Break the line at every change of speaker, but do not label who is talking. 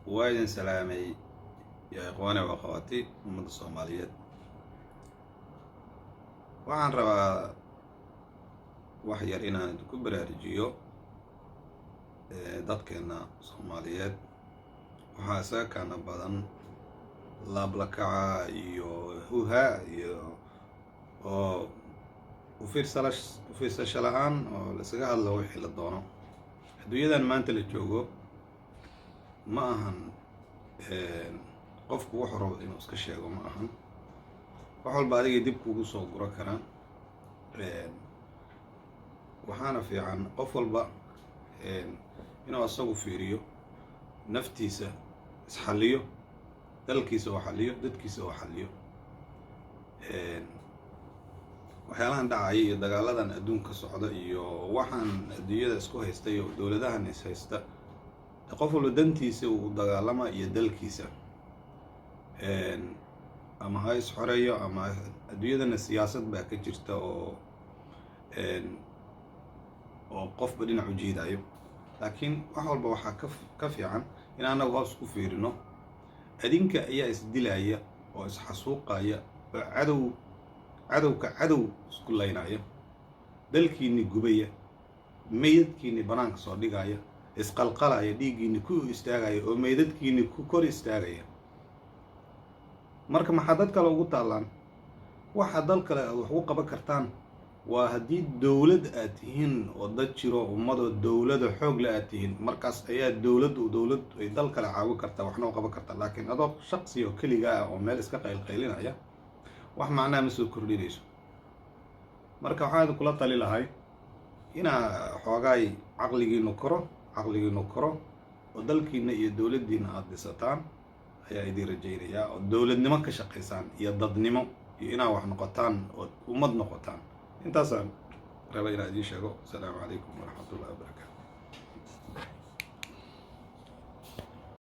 وايد سلامي يا إخواني وأخواتي أمة الصوماليات. waxaan rabaa wax yar inaan ku baraarujiyo dadkeena Soomaaliyeed. waxaa isaga kana badan laablakaca iyo huha iyo oo u fiirsasho la'aan oo la isaga hadlo wixii la doono. adduunyadan maanta la joogo ma ahan qofku wuxuu rabo inuu iska sheego ma ahan. wax walba adiga dib kugu soo guro karaan. waxaana fiican qof walba inuu asagu fiiriyo naftiisa isxalliyo, dalkiisa oo xalliyo, dadkiisa oo xalliyo. waxyaalahan dhacaya iyo dagaaladan adduunka socda iyo waxaan adduunyada isku haysta iyo dowladahan is haysta, qof walba dantiisa uu dagaalama iyo dalkiisa. ama ha is xoreeyo ama adduunyadana siyaasad baa ka jirta oo qofba dhinac u jiidayo. laakiin wax walba waxaa ka fiican in anagu hoos ku fiirino. adinka ayaa isdilaya oo isxasuuqaya oo cadow isku laynaya, dalkiinni gubaya, meydadkiinni banaanka soo dhigaya, isqalqalaya, dhiiggiinni ku istaagaya oo meydadkiinni ku kor istaagaya. marka maxaa dad kale ugu taalaan? waxa dal kale aad wax ugu qaban kartaan waa haddii dowlad aad tihiin oo dad jiro ummadoo dowlada xoog la aad tihiin, markaas ayaa dowlad ay dal kale caawin kartaa, waxna u qaban kartaa. laakiin adoo shaqsi oo keliga ah oo meel iska qaylqaylinaya wax macnaa ma soo kordhinayso. marka waxaan kula tali lahay inaa xoogaay caqligiinu koro oo dalkiina iyo dowladdiina aad dhisataan ayaa idin rajaynayaa, oo dowladnimo ka shaqaysaan iyo dadnimo iyo inaa wax noqotaan oo ummad noqotaan. intaasaan raba inaan idiin sheego. asalaamu calaykum waraxmatullahi wabarakatu.